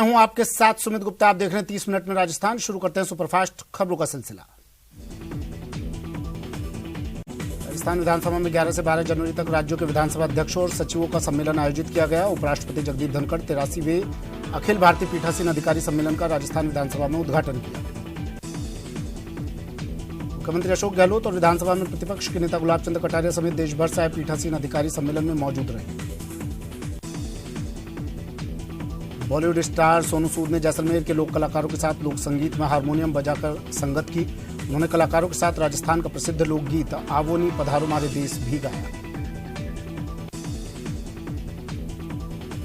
हूं आपके साथ सुमित गुप्ता। आप देख रहे हैं 30 मिनट में राजस्थान। शुरू करते हैं सुपरफास्ट खबरों का सिलसिला। राजस्थान विधानसभा में 11 से 12 जनवरी तक राज्यों के विधानसभा अध्यक्षों और सचिवों का सम्मेलन आयोजित किया गया। उपराष्ट्रपति जगदीप धनखड़ 83वें अखिल भारतीय पीठासीन अधिकारी सम्मेलन का राजस्थान विधानसभा में उद्घाटन किया। मुख्यमंत्री अशोक गहलोत और विधानसभा में प्रतिपक्ष के नेता गुलाब चंद कटारिया समेत देश भर से आए पीठासीन अधिकारी सम्मेलन में मौजूद रहे। बॉलीवुड स्टार सोनू सूद ने जैसलमेर के लोक कलाकारों के साथ लोक संगीत में हारमोनियम बजाकर संगत की। उन्होंने कलाकारों के साथ राजस्थान का प्रसिद्ध लोकगीत आवोनी पधारो मारे देश भी गाया।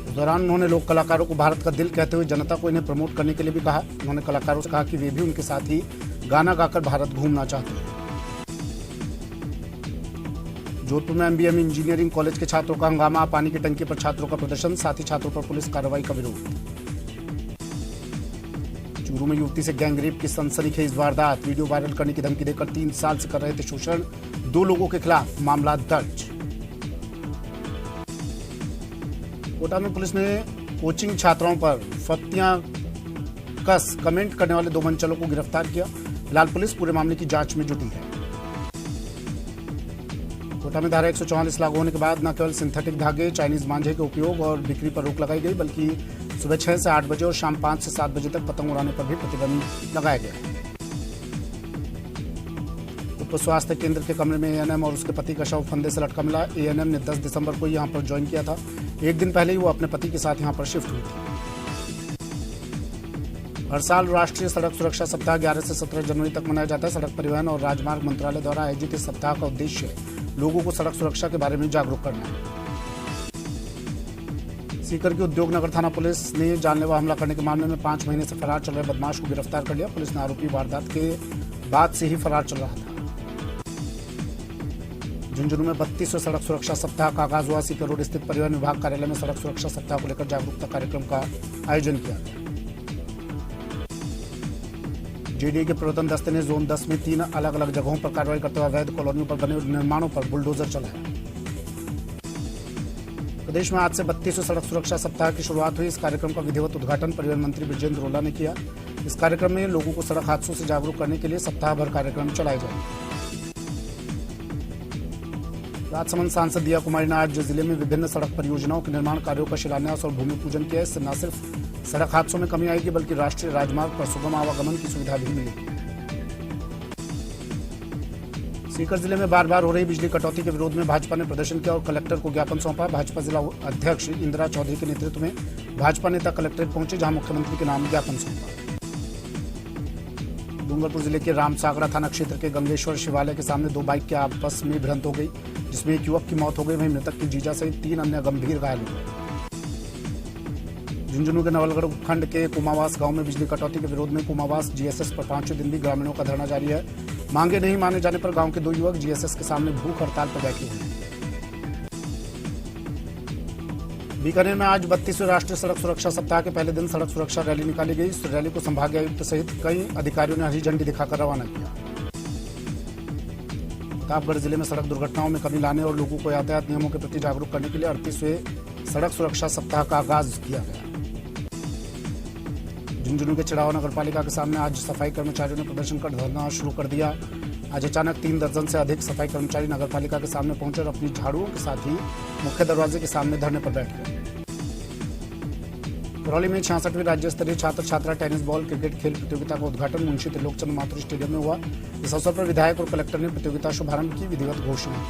इस दौरान उन्होंने लोक कलाकारों को भारत का दिल कहते हुए जनता को इन्हें प्रमोट करने के लिए भी कहा। उन्होंने कलाकारों से कहा कि वे भी उनके साथ ही गाना गाकर भारत घूमना चाहते हैं। जोधपुर में एमबीएम इंजीनियरिंग कॉलेज के छात्रों का हंगामा, पानी की टंकी पर छात्रों का प्रदर्शन, साथ ही छात्रों पर पुलिस कार्रवाई का विरोध। चूरू में युवती से गैंगरेप की सनसनीखेज वारदात, वीडियो वायरल करने की धमकी देकर 3 साल से कर रहे थे शोषण, 2 लोगों के खिलाफ मामला दर्ज। कोटा में पुलिस ने कोचिंग छात्राओं पर फत्तियां कस कमेंट करने वाले 2 मनचलों को गिरफ्तार किया। फिलहाल पुलिस पूरे मामले की जांच में जुटी है। कोटा में धारा 144 लागू होने के बाद न केवल सिंथेटिक धागे, चाइनीज मांझे के उपयोग और बिक्री पर रोक लगाई गई, बल्कि सुबह 6 से 8 बजे और शाम 5 से 7 बजे तक पतंग उड़ाने पर भी प्रतिबंध लगाया गया है। उप स्वास्थ्य केंद्र के कमरे में एएनएम और उसके पति का शव फंदे से लटका मिला। एएनएम ने 10 दिसंबर को यहां पर ज्वाइन किया था। एक दिन पहले ही वो अपने पति के साथ यहां पर शिफ्ट हुई थी। हर साल राष्ट्रीय सड़क सुरक्षा सप्ताह 11 से 17 जनवरी तक मनाया जाता है। सड़क परिवहन और राजमार्ग मंत्रालय द्वारा आयोजित इस सप्ताह का उद्देश्य लोगों को सड़क सुरक्षा के बारे में जागरूक करना है। सीकर की उद्योगनगर थाना पुलिस ने जानलेवा हमला करने के मामले में 5 महीने से फरार चल रहे बदमाश को गिरफ्तार कर लिया। पुलिस ने आरोपी वारदात के बाद से ही फरार चल रहा था। झुंझुनू में 32वें सड़क सुरक्षा सप्ताह का आगाज हुआ। सीकर रोड स्थित परिवहन विभाग कार्यालय में सड़क सुरक्षा सप्ताह को लेकर जागरूकता कार्यक्रम का आयोजन किया गया। जेडीए के प्रवर्तन दस्ते ने जोन 10 में 3 अलग अलग जगहों पर कार्रवाई करते हुए अवैध कॉलोनियों पर बने निर्माणों पर बुलडोजर चलाया। प्रदेश में आज से 32वें सड़क सुरक्षा सप्ताह की शुरुआत हुई। इस कार्यक्रम का विधिवत उद्घाटन परिवहन मंत्री बृजेंद्र रोला ने किया। इस कार्यक्रम में लोगों को सड़क हादसों से जागरूक करने के लिए सप्ताह भर कार्यक्रम चलाए जाएंगे। राजसमंद सांसद दिया कुमारी ने आज जिले में विभिन्न सड़क परियोजनाओं के निर्माण कार्यों का शिलान्यास और भूमि पूजन किया। इससे न सिर्फ सड़क हादसों में कमी आएगी, बल्कि राष्ट्रीय राजमार्ग पर सुगम आवागमन की सुविधा भी मिलेगी। सीकर जिले में बार बार हो रही बिजली कटौती के विरोध में भाजपा ने प्रदर्शन किया और कलेक्टर को ज्ञापन सौंपा। भाजपा जिला अध्यक्ष इंदिरा चौधरी के नेतृत्व में भाजपा नेता कलेक्ट्रेट पहुंचे, जहां मुख्यमंत्री के नाम ज्ञापन सौंपा। डूंगरपुर जिले के रामसागरा थाना क्षेत्र के गंगेश्वर शिवालय के सामने 2 बाइक की आपस में भिड़ंत हो गई, जिसमें एक युवक की मौत हो गई, वहीं मृतक की जीजा सहित 3 अन्य गंभीर घायल हो गए। झुंझुनू के नवलगढ़ उपखंड के कुमावास गांव में बिजली कटौती के विरोध में कुमावास जीएसएस पर 5वें दिन भी ग्रामीणों का धरना जारी है। मांगे नहीं माने जाने पर गांव के 2 युवक जीएसएस के सामने भूख हड़ताल पर बैठे हुए हैं। बीकानेर में आज 32वें राष्ट्रीय सड़क सुरक्षा सप्ताह के पहले दिन सड़क सुरक्षा रैली निकाली गई। इस रैली को संभागीय आयुक्त सहित कई अधिकारियों ने हरी झंडी दिखाकर रवाना किया। प्रतापगढ़ जिले में सड़क दुर्घटनाओं में कमी लाने और लोगों को यातायात नियमों के प्रति जागरूक करने के लिए 38वें सड़क सुरक्षा सप्ताह का आगाज किया गया। झुंझुनू के चिड़ावा नगर पालिका के सामने आज सफाई कर्मचारियों ने प्रदर्शन कर धरना शुरू कर दिया। आज अचानक 3 दर्जन से अधिक सफाई कर्मचारी नगर पालिका के सामने पहुंचे और अपनी झाड़ुओं के साथ ही मुख्य दरवाजे के सामने धरने पर बैठ गए। करौली में 66वीं राज्य स्तरीय छात्र छात्रा टेनिस बॉल क्रिकेट खेल प्रतियोगिता का उद्घाटन मुंशी त्रिलोकचंद माथुर स्टेडियम में हुआ। इस अवसर पर विधायक और कलेक्टर ने प्रतियोगिता शुभारंभ की विधिवत घोषणा।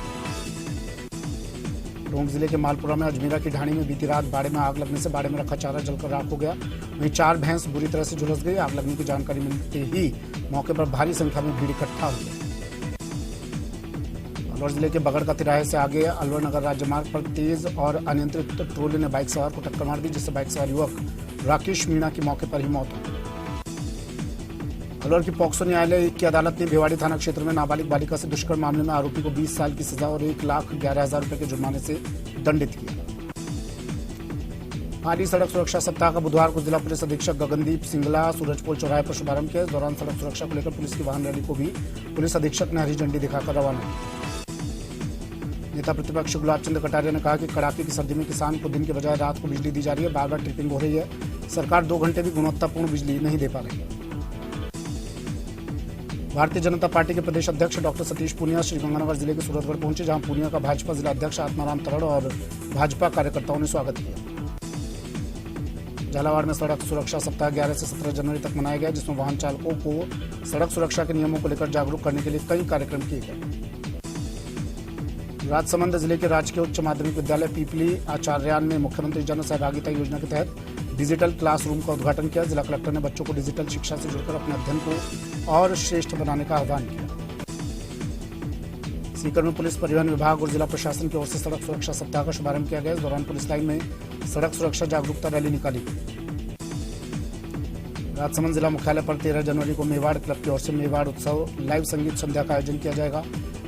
टोंक जिले के मालपुरा में अजमेरा की ढाणी में बीती रात बाड़े में आग लगने से बाड़े में रखा चारा जलकर राख हो गया। वहीं 4 भैंस बुरी तरह से झुलस गई। आग लगने की जानकारी मिलते ही मौके पर भारी संख्या में भीड़ इकट्ठा हो गई। अलवर जिले के बगड़ का तिराहे से आगे अलवर नगर राज्य मार्ग पर तेज और अनियंत्रित ट्रोले ने बाइक सवार को टक्कर मार दी, जिससे बाइक सवार युवक राकेश मीणा की मौके पर ही मौत हो गई। अलवर की पॉक्सो न्यायालय 1 की अदालत ने भिवाड़ी थाना क्षेत्र में नाबालिग बालिका से दुष्कर्म मामले में आरोपी को 20 साल की सजा और 1,11,000 रुपए के जुर्माने से दंडित किया। पाली सड़क सुरक्षा सप्ताह का बुधवार को जिला पुलिस अधीक्षक गगनदीप सिंगला सूरजपोल चौराहे पर शुभारंभ किया। इस दौरान सड़क सुरक्षा को लेकर पुलिस की वाहन रैली को भी पुलिस अधीक्षक ने हरी झंडी दिखाकर रवाना किया। नेता प्रतिपक्ष गुलाब चंद कटारिया ने कहा कि कड़ाके की सर्दी में किसान को दिन के बजाय रात को बिजली दी जा रही है। बार बार ट्रिपिंग हो रही है। सरकार 2 घंटे भी गुणवत्तापूर्ण बिजली नहीं दे पा रही। भारतीय जनता पार्टी के प्रदेश अध्यक्ष डॉक्टर सतीश पूनिया श्रीगंगानगर जिले के सूरतगढ़ पहुंचे, जहां पूनिया का भाजपा जिला अध्यक्ष आत्माराम तरड़ और भाजपा कार्यकर्ताओं ने स्वागत किया। झालावाड़ में सड़क सुरक्षा सप्ताह 11 से 17 जनवरी तक मनाया गया, जिसमें वाहन चालकों को सड़क सुरक्षा के नियमों को लेकर जागरूक करने के लिए कई कार्यक्रम किए गए। राजसमंद जिले के राजकीय उच्च माध्यमिक विद्यालय पीपली आचार्यान में मुख्यमंत्री जन सहभागिता योजना के तहत डिजिटल क्लासरूम का उद्घाटन किया। जिला कलेक्टर ने बच्चों को डिजिटल शिक्षा से जुड़कर अपने अध्ययन को और श्रेष्ठ बनाने का आह्वान किया। सीकर में पुलिस, परिवहन विभाग और जिला प्रशासन की ओर से सड़क सुरक्षा सप्ताह का शुभारंभ किया गया। इस दौरान पुलिस लाइन में सड़क सुरक्षा जागरूकता रैली निकाली गई। राजसमंद जिला मुख्यालय पर 13 जनवरी को मेवाड़ क्लब की ओर से मेवाड़ उत्सव लाइव संगीत संध्या का आयोजन किया जाएगा।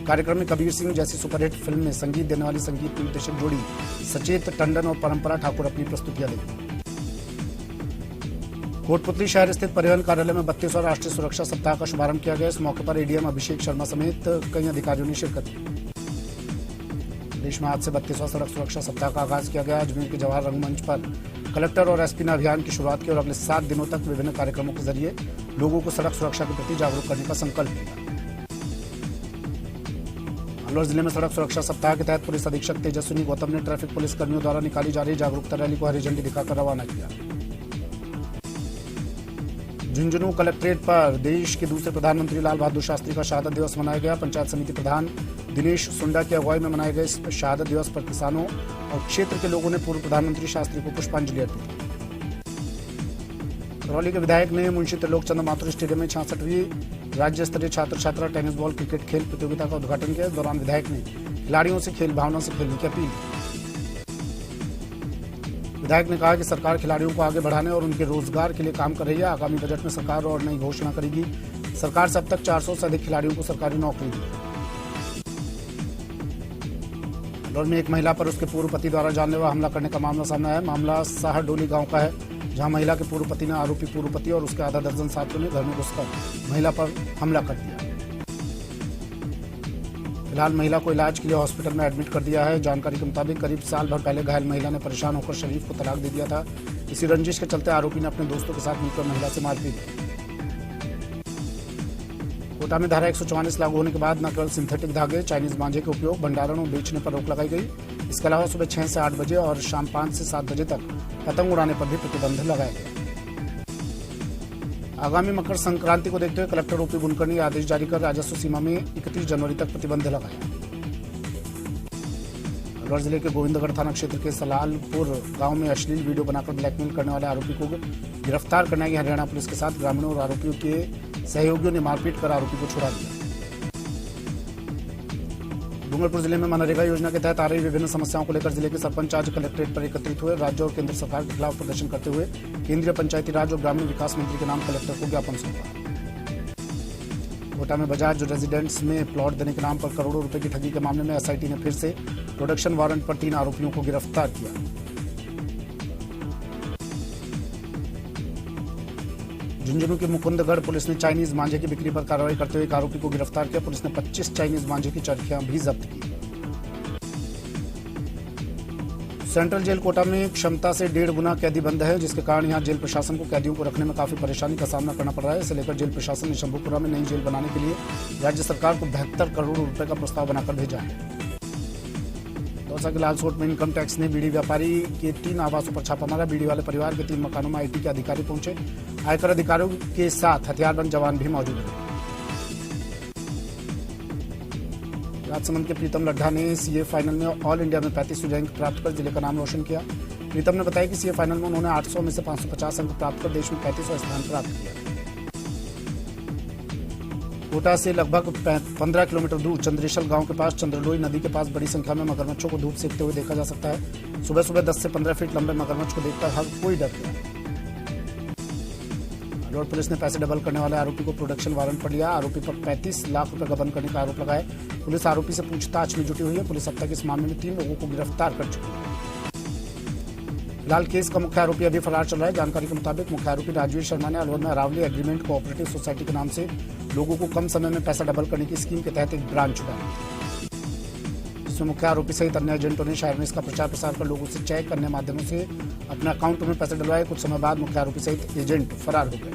कार्यक्रम में कबीर सिंह जैसी सुपरहिट फिल्म में संगीत देने वाली संगीत निर्देशक जोड़ी सचेत टंडन और परंपरा ठाकुर अपनी प्रस्तुतियां देंगे। कोटपुतली शहर स्थित परिवहन कार्यालय में 32वां राष्ट्रीय सुरक्षा सप्ताह का शुभारंभ किया गया। इस मौके पर एडीएम अभिषेक शर्मा समेत कई अधिकारियों ने शिरकत की। देश में आज से 32वां सड़क सुरक्षा सप्ताह का आगाज किया गया। अजमेर के जवाहर रंगमंच पर कलेक्टर और एसपी ने अभियान की शुरुआत की और अगले 7 दिनों तक विभिन्न कार्यक्रमों के जरिए लोगों को सड़क सुरक्षा के प्रति जागरूक करने का संकल्प लिया। अलवर जिले में सड़क सुरक्षा सप्ताह के तहत पुलिस अधीक्षक तेजस्विनी गौतम ने ट्रैफिक पुलिस कर्मियों द्वारा निकाली जा रही जागरूकता रैली को हरी झंडी दिखाकर रवाना किया। झुंझुनू कलेक्ट्रेट पर देश के दूसरे प्रधानमंत्री लाल बहादुर शास्त्री का शहादत दिवस मनाया गया। पंचायत समिति प्रधान दिनेश सुंडा की अगुवाई में मनाए गए इस शहादत दिवस पर किसानों और क्षेत्र के लोगों ने पूर्व प्रधानमंत्री शास्त्री को पुष्पांजलि अर्पित की। करौली के विधायक ने मुंशी त्रिलोक चंद्र माथुर स्टेडियम में 66वीं राज्य स्तरीय छात्र छात्रा टेनिस बॉल क्रिकेट खेल प्रतियोगिता का उद्घाटन किया। इस दौरान विधायक ने खिलाड़ियों से खेल भावना से खेलने की अपील की। विधायक ने कहा कि सरकार खिलाड़ियों को आगे बढ़ाने और उनके रोजगार के लिए काम कर रही है। आगामी बजट में सरकार और नई घोषणा करेगी। सरकार से अब तक 400 से अधिक खिलाड़ियों को सरकारी नौकरी दी है। इंदौर में एक महिला पर उसके पूर्व पति द्वारा जानलेवा हमला करने का मामला सामने आया है। मामला साहडोली गांव का है, जहां महिला के पूर्व पति ने आरोपी पूर्व पति और उसके आधा दर्जन साथियों ने घर में घुसकर महिला पर हमला कर दिया। फिलहाल महिला को इलाज के लिए हॉस्पिटल में एडमिट कर दिया है। जानकारी के मुताबिक करीब साल भर पहले घायल महिला ने परेशान होकर शरीफ को तलाक दे दिया था। इसी रंजिश के चलते आरोपी ने अपने दोस्तों के साथ मिलकर महिला से मारपीट की। कोटा में धारा 144 लागू होने के बाद न केवल सिंथेटिक धागे, चाइनीज मांझे के उपयोग, भंडारण और बेचने पर रोक लगाई गई। इसके अलावा सुबह 6 से 8 बजे और शाम 5 से 7 बजे तक पतंग उड़ाने पर भी प्रतिबंध लगाया गया। आगामी मकर संक्रांति को देखते हुए कलेक्टर ओपी बुनकर ने आदेश जारी कर राजस्व सीमा में 31 जनवरी तक प्रतिबंध लगाया। अलवर जिले के गोविंदगढ़ थाना क्षेत्र के सलालपुर गांव में अश्लील वीडियो बनाकर ब्लैकमेल करने वाले आरोपी को गिरफ्तार करने आई हरियाणा पुलिस के साथ ग्रामीणों और आरोपियों के सहयोगियों ने मारपीट कर आरोपी को छुड़ा दिया। डूंगरपुर जिले में मनरेगा योजना के तहत आ रही विभिन्न समस्याओं को लेकर जिले के सरपंच आज कलेक्ट्रेट पर एकत्रित हुए। राज्य और केंद्र सरकार के खिलाफ प्रदर्शन करते हुए केंद्रीय पंचायती राज और ग्रामीण विकास मंत्री के नाम कलेक्टर को ज्ञापन सौंपा। कोटा में बजाज रेजिडेंट्स में प्लॉट देने के नाम पर करोड़ों रुपए की ठगी के मामले में एसआईटी ने फिर से प्रोडक्शन वारंट पर 3 आरोपियों को गिरफ्तार किया। झुंझुनू के मुकुंदगढ़ पुलिस ने चाइनीज मांझे की बिक्री पर कार्रवाई करते हुए एक आरोपी को गिरफ्तार किया। पुलिस ने 25 चाइनीज मांझे की चरखियां भी जब्त की। सेंट्रल जेल कोटा में क्षमता से 1.5 गुना कैदी बंद है, जिसके कारण यहां जेल प्रशासन को कैदियों को रखने में काफी परेशानी का सामना करना पड़ रहा है। इसे लेकर जेल प्रशासन ने शंभुपुरा में नई जेल बनाने के लिए राज्य सरकार को 72 करोड़ रुपए का प्रस्ताव बनाकर भेजा है। दौसा के लालसोट में इनकम टैक्स ने बीड़ी व्यापारी के 3 आवासों पर छापा मारा। बीड़ी वाले परिवार के 3 मकानों में आईटी के अधिकारी पहुंचे। आयकर अधिकारियों के साथ हथियारबंद जवान भी मौजूद रहे। राजसमंद के प्रीतम लड्ढा ने सीए फाइनल में ऑल इंडिया में 35वीं रैंक प्राप्त कर जिले का नाम रोशन किया। प्रीतम ने बताया कि सीए फाइनल में उन्होंने 800 में से 550 अंक प्राप्त कर देश में 35वां स्थान प्राप्त किया। कोटा से लगभग 15 किलोमीटर दूर चंद्रेशल गांव के पास चंद्रलोई नदी के पास बड़ी संख्या में मगरमच्छों को धूप सेकते हुए देखा जा सकता है। सुबह सुबह 10 से 15 फीट लंबे मगरमच्छ को देखकर हर कोई डर गया। अलवर पुलिस ने पैसे डबल करने वाले आरोपी को प्रोडक्शन वारंट पर लिया। आरोपी पर 35 लाख रुपए गबन करने का आरोप लगाया। पुलिस आरोपी से पूछताछ में जुटी हुई है। पुलिस अब तक इस मामले में 3 लोगों को गिरफ्तार कर चुकी है। फिलहाल केस का मुख्य आरोपी अभी फरार चल रहा है। जानकारी के मुताबिक मुख्य आरोपी राजवीर शर्मा ने अलवर में अरावली एग्रीमेंट कोऑपरेटिव सोसाइटी के नाम से लोगों को कम समय में पैसा डबल करने की स्कीम के तहत एक ब्रांच डाली, इसमें मुख्य आरोपी सहित अन्य एजेंटों ने शहर में इसका प्रचार प्रसार कर लोगों से चेक अन्य माध्यमों से अपने अकाउंट में पैसे डलवाए। कुछ समय बाद मुख्य आरोपी सहित एजेंट फरार हो गए।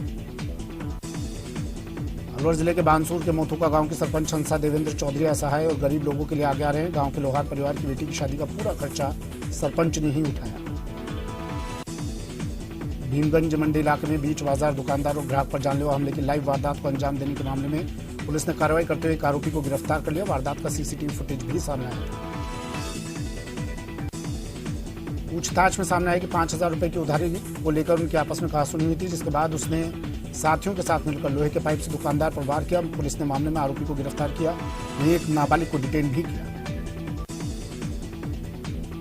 अलवर जिले के बानसूर के मोथुका गांव के सरपंच हंसा देवेंद्र चौधरी असहाय और गरीब लोगों के लिए आगे आ रहे हैं। गांव के लोहार परिवार की बेटी की शादी का पूरा खर्चा सरपंच ने ही उठाया। भीमगंज मंडी इलाके में बीच बाजार दुकानदार और ग्राहक पर जानलेवा हमले की लाइव वारदात को अंजाम देने के मामले में पुलिस ने कार्रवाई करते हुए एक आरोपी को गिरफ्तार कर लिया। वारदात का सीसीटीवी फुटेज भी सामने आया था। पूछताछ में सामने आया कि 5,000 रुपए की उधारी को लेकर उनकी आपस में कहासुनी हुई थी, जिसके बाद उसने साथियों के साथ मिलकर लोहे के पाइप से दुकानदार पर वार किया। पुलिस ने मामले में आरोपी को गिरफ्तार किया, वहीं एक नाबालिग को डिटेन भी किया।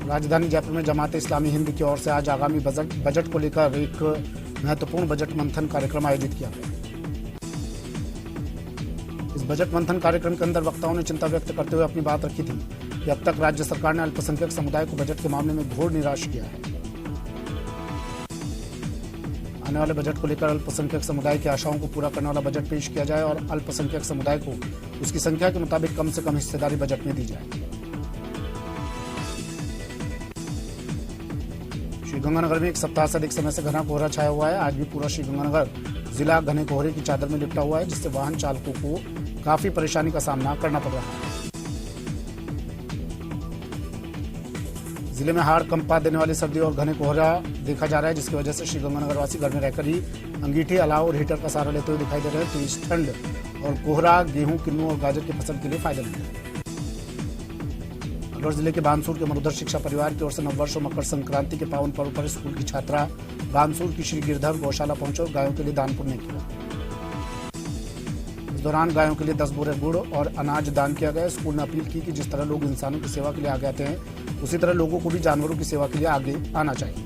राजधानी जयपुर में जमात इस्लामी हिंद की ओर से आज आगामी बजट को लेकर एक महत्वपूर्ण बजट मंथन कार्यक्रम आयोजित किया गया। इस बजट मंथन कार्यक्रम के अंदर वक्ताओं ने चिंता व्यक्त करते हुए अपनी बात रखी थी कि अब तक राज्य सरकार ने अल्पसंख्यक समुदाय को बजट के मामले में घोर निराश किया है। आने वाले बजट को लेकर अल्पसंख्यक समुदाय की आशाओं को पूरा करने वाला बजट पेश किया जाए और अल्पसंख्यक समुदाय को उसकी संख्या के मुताबिक कम से कम हिस्सेदारी बजट में दी जाए। श्रीगंगानगर में एक सप्ताह से अधिक समय से घना कोहरा छाया हुआ है। आज भी पूरा श्रीगंगानगर जिला घने कोहरे की चादर में लिपटा हुआ है, जिससे वाहन चालकों को काफी परेशानी का सामना करना पड़ रहा है। जिले में हाड़ कंपा देने वाली सर्दी और घने कोहरा देखा जा रहा है, जिसकी वजह से श्रीगंगानगर वासी घर में रहकर ही अंगीठी, अलाव और हीटर का सहारा लेते हुए दिखाई दे रहे हैं। तेज ठंड और कोहरा गेहूं, किन्नू और गाजर की फसल के लिए फायदेमंद है। अलवर जिले के बानसूर के मरुधर शिक्षा परिवार की ओर से नववर्ष और मकर संक्रांति के पावन पर्व पर स्कूल की छात्रा बानसूर की श्री गिरधर गौशाला पहुंचे और गायों के लिए दान पुण्य किया। इस दौरान गायों के लिए 10 बोरे गुड़ और अनाज दान किया गया। स्कूल ने अपील की कि जिस तरह लोग इंसानों की सेवा के लिए आगे आते हैं, उसी तरह लोगों को भी जानवरों की सेवा के लिए आगे आना चाहिए।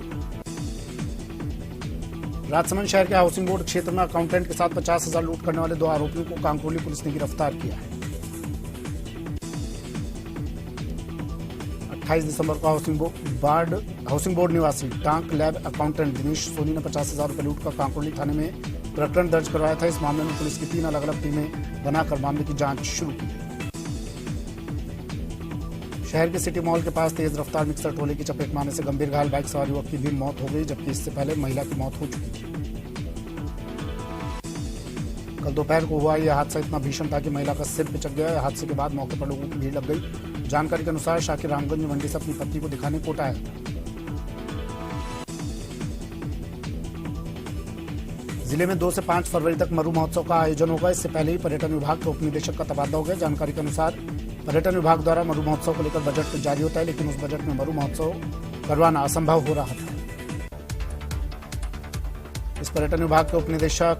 राजसमंद शहर के हाउसिंग बोर्ड क्षेत्र में अकाउंटेंट के साथ 50,000 लूट करने वाले 2 आरोपियों को कांकोली पुलिस ने गिरफ्तार किया है। 28 दिसंबर को हाउसिंग बोर्ड निवासी टांक लैब अकाउंटेंट दिनेश सोनी ने 50,000 रुपए लूट कर कांकोली थाने में प्रकरण दर्ज करवाया था। इस मामले में पुलिस की 3 अलग अलग टीमें बनाकर मामले की जांच शुरू की है। शहर के सिटी मॉल के पास तेज रफ्तार मिक्सर ट्रोले की चपेट मारने से गंभीर घायल बाइक सवार युवक की भी मौत हो गई, जबकि इससे पहले महिला की मौत हो चुकी थी। कल दोपहर को हुआ यह हादसा इतना भीषण था कि महिला का सिर पिचक गया। हादसे के बाद मौके पर लोगों की भीड़ लग गई। जानकारी के अनुसार शाकिर रामगंज मंडी से अपनी पत्नी को दिखाने कोटा आया था। जिले में 2 से 5 फरवरी तक मरु महोत्सव का आयोजन होगा। इससे पहले ही पर्यटन विभाग के उप निदेशक का तबादला हो गया। जानकारी के अनुसार पर्यटन विभाग द्वारा मरु महोत्सव को लेकर बजट जारी होता है, लेकिन उस बजट में मरु महोत्सव करवाना असंभव हो रहा था। इस पर्यटन विभाग के उप निदेशक